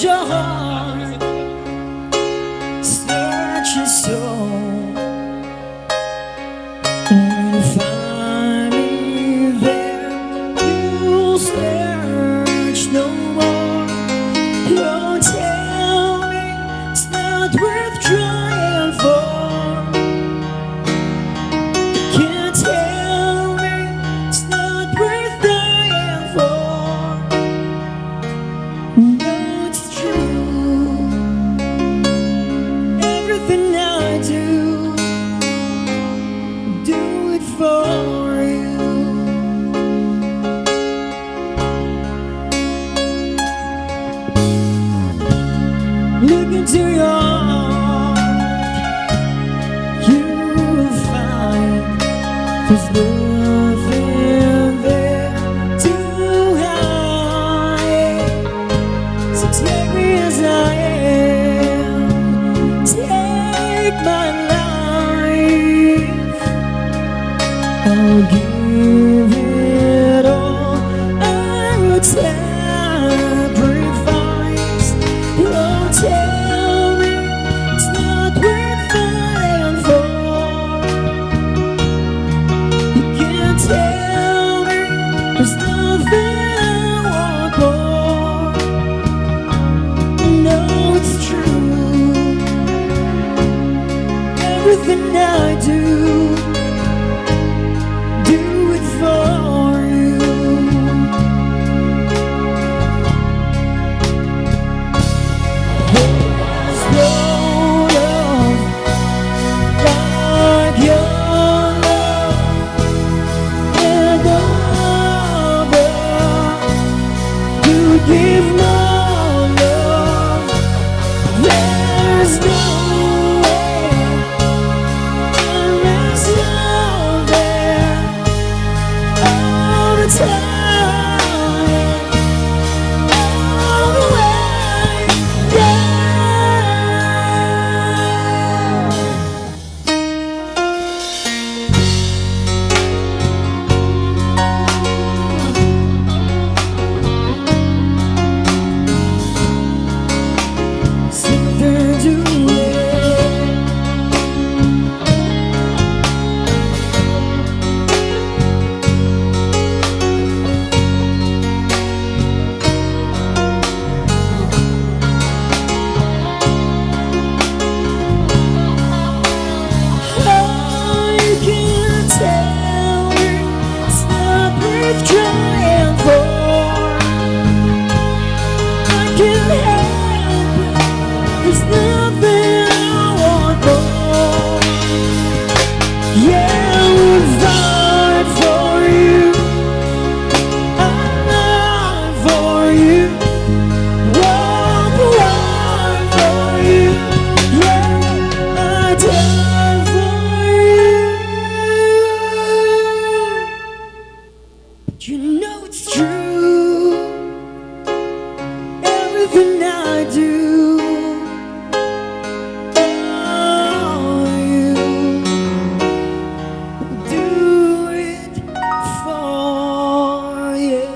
search your heart, search your soul, and you find me there. You'll search no more. Don't tell me it's not worth trying for. You can't tell me it's not worth dying for. No, it's true. Everything I do it for you. Look into your heart, you'll find there's nothing there to hide. So take me as I am, take my life. I'll give it all. I would sacrifice. Don't tell me it's not worth fighting for. You can't tell me there's nothing I want more. No, it's true. Everything I do it for you. There's no love like your love, and no other could give more love. There's no way, and there's no there all the time, all the way, yeah. Something to you can't tell me it's not worth trying for. I can't help it, there's nothing I want more. Yeah, I would fight for you, I'd lie for you, walk the line for you. Yeah, I die for you. But you know it's true. Everything I do, oh, you do it for you.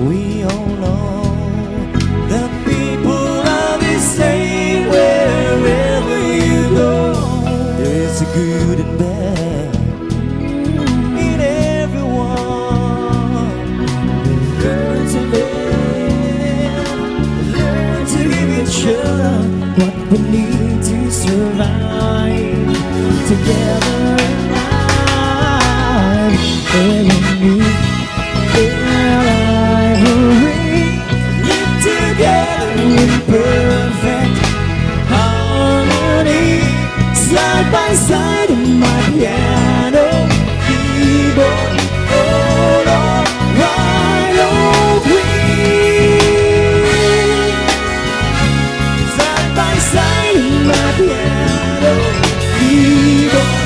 We all know that people are the same wherever you go. There is a good and bad in everyone. Learn to live, learn to give each other what we need to survive together in life. Perfect harmony, side by side in my piano keyboard. All right, oh please, side by side in my piano keyboard.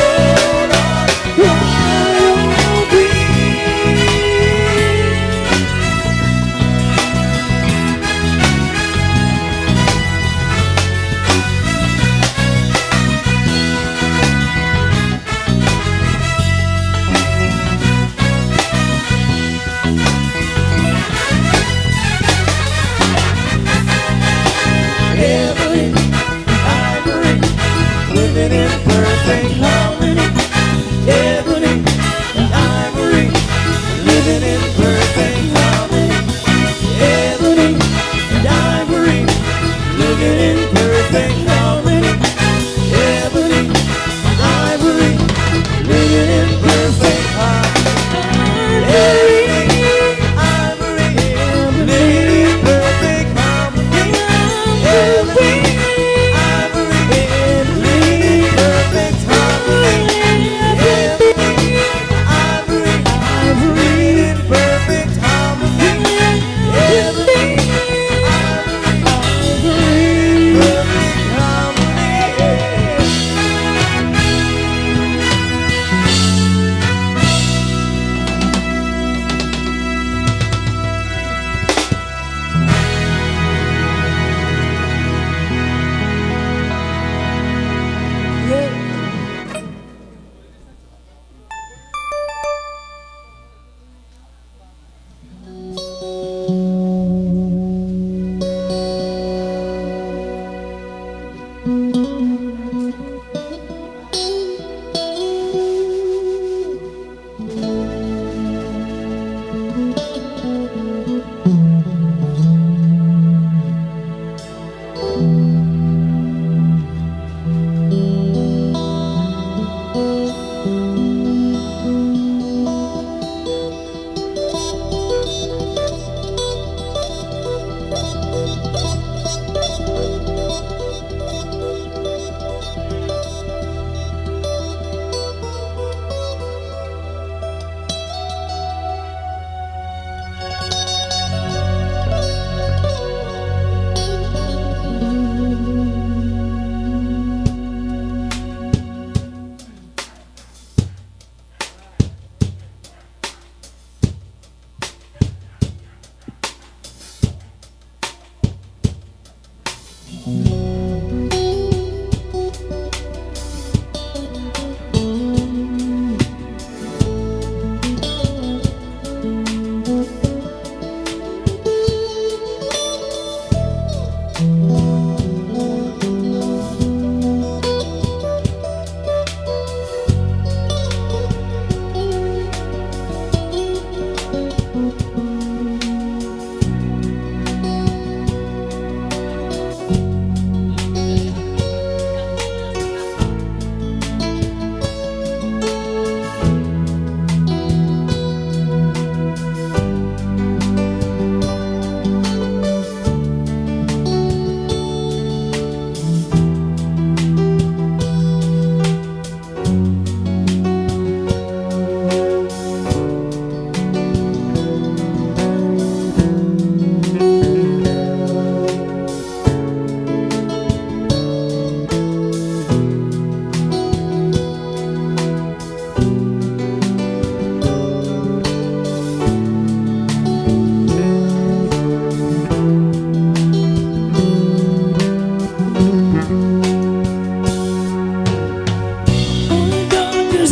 All right, oh living in perfect harmony. Ebony and ivory, living in perfect harmony. Ebony and ivory, living in perfect harmony. Ebony and ivory, living in perfect harmony. Ebony, ivory, living in perfect harmony. Ebony, ivory, living in perfect harmony.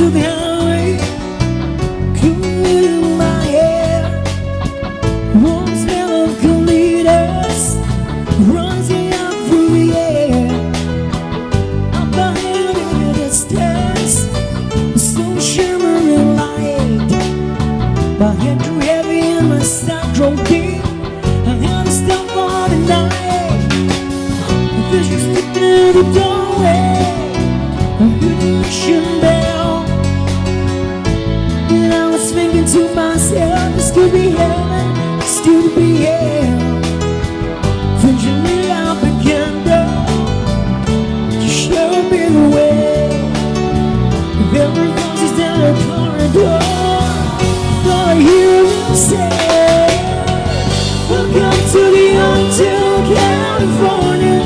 to the highway, cool in my hair, warm smell of colitas rising up through the air. Up ahead in the distance, slow shimmering light. My head grew heavy and my side drove deep. I had to stop for the night. The fish was sticking in the doorway. I heard the mission bell, and I was thinking to myself, this could be heaven, this could be hell. Finishing lit up a candle to show me the way. Every voice is down the corridor, thought I hear them say, welcome to the Hotel California.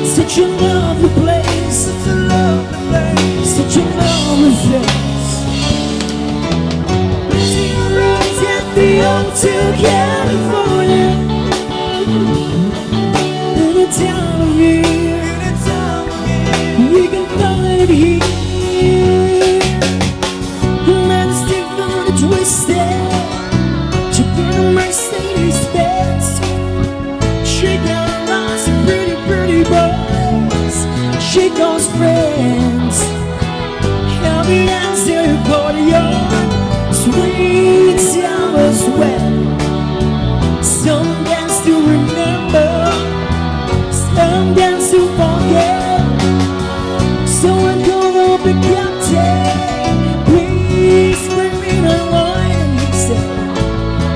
Such a lovely place, such a lovely place, such a lovely place. Raising your eyes at the Hotel California. In a town of here, we can find it here. Let's stick on the twisted, to burn a Mercedes Benz. Shake our eyes and pretty, pretty boys. Shake those friends. Happy dance to the accordion. Sweet summer sweat. Some dance to remember, some dance to forget. So I'm gonna be captain. Please bring me the wine. And he said,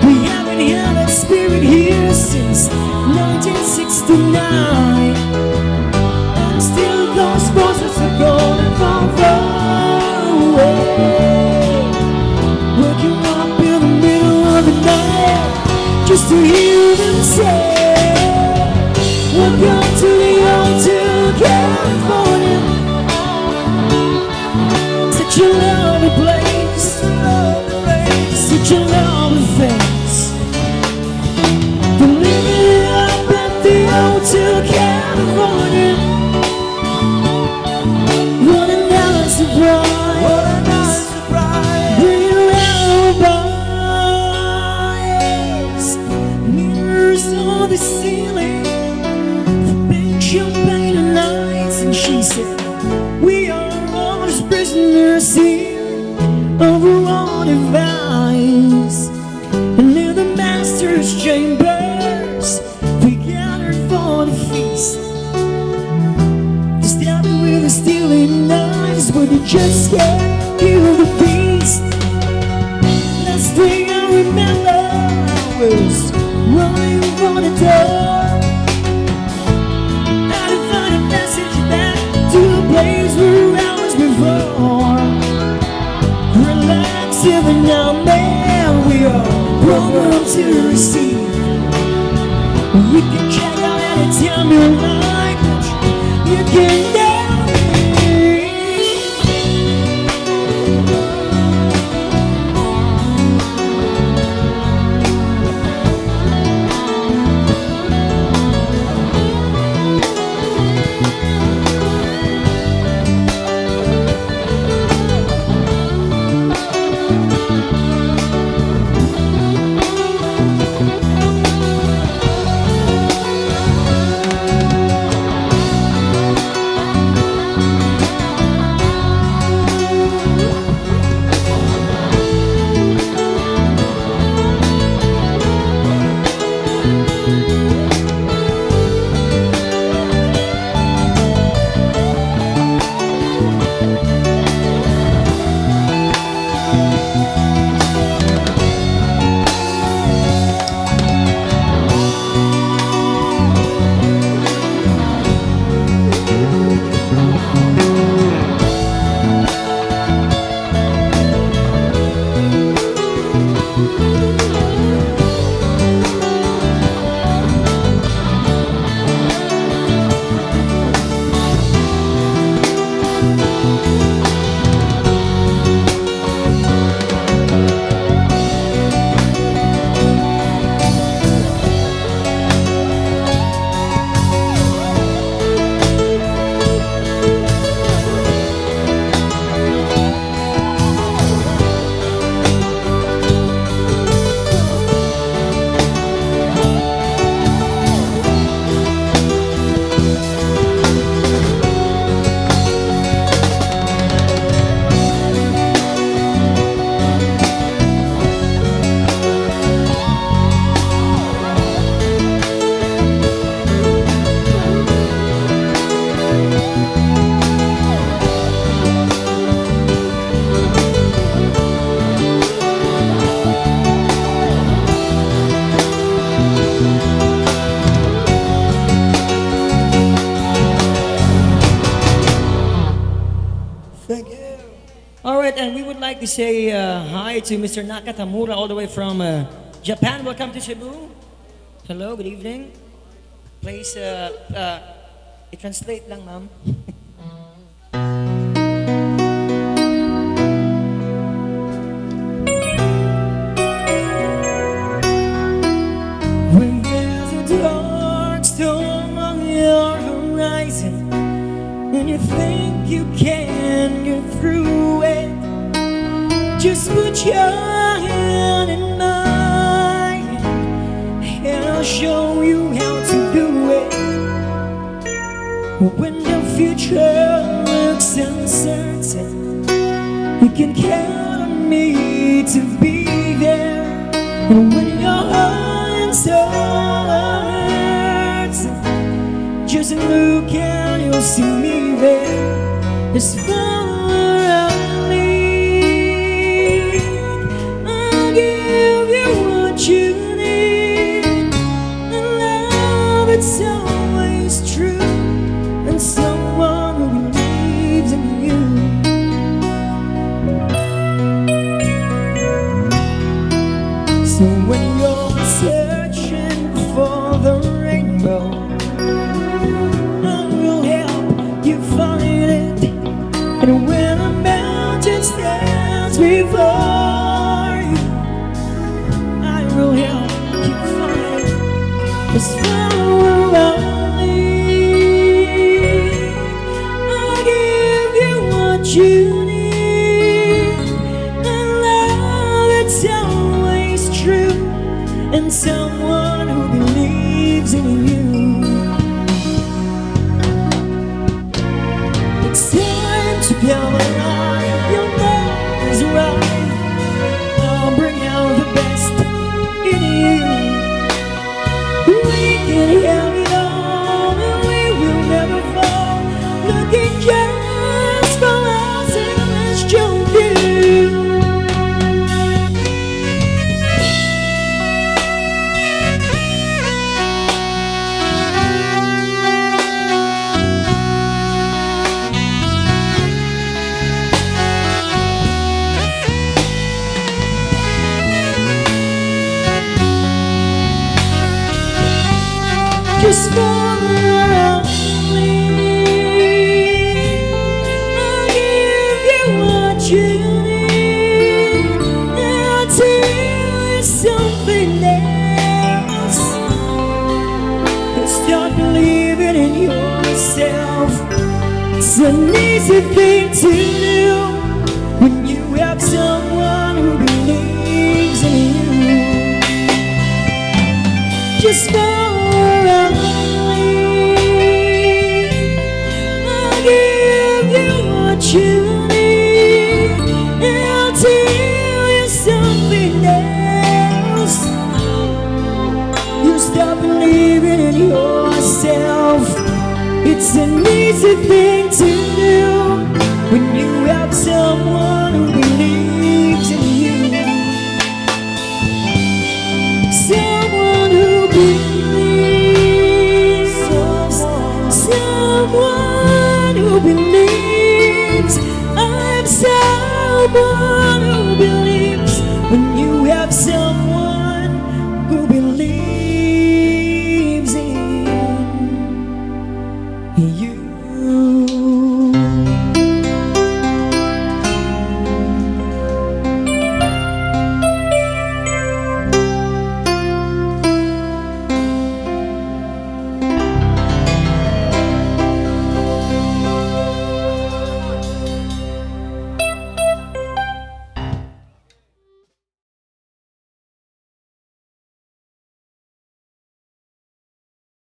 we haven't had that spirit here since 1969. And still those voices are going far, far away. Waking up in the middle of the night just to hear them say, welcome to the Hotel California. Such a lovely place, such a lovely face. For living up at the Hotel California. What a nice surprise, what a nice surprise. Bringing alibis, mirrors on the ceiling, big champagne and nights. And she said, we are all just prisoners here of our own device. And in the master's chambers, we gathered for the feast. To stab you with the stealing knives, but you just can't kill the beast. Last thing I remember, I was running for the door. I had to find a message back to the place where I was before. Relax every now and then, we are programmed to receive. You can check out anytime you like, but you can never leave. Thank you. All right, and we would like to say hi to Mr. Nakatamura all the way from Japan. Welcome to Cebu. Hello, good evening. Please, i-translate lang, ma'am. When there's a dark storm on your horizon, and you think you can get through it, just put your hand in mine, and I'll show you how to do it. When the future looks uncertain, you can count on me to be there. And when your heart hurts, just look and you'll see me there. As far as I lead, I'll give you what you need. And love, it's always true, and someone who believes in you. So when you're searching for the rainbow, I will help you find it. And when a mountain stands before you, I will help you find it. As far as I lead, I'll give you what you need. And love, it's always true, and someone who believes in you. It's time to come alive. Your love is right. I'll bring out the best in you. We can have it all, and we will never fall. Looking just for us, and let's jump in. Just for only, I'll give you what you need. And I'll tell you something else. You start believing in yourself. It's an easy thing to do when you have someone who believes in you. Just for you need, and I'll tell you something else. You stop believing in yourself. It's an easy thing to do when you have someone who believes in you. Someone who believes, someone who believes. I'm someone who believes. When you have someone who believes in you.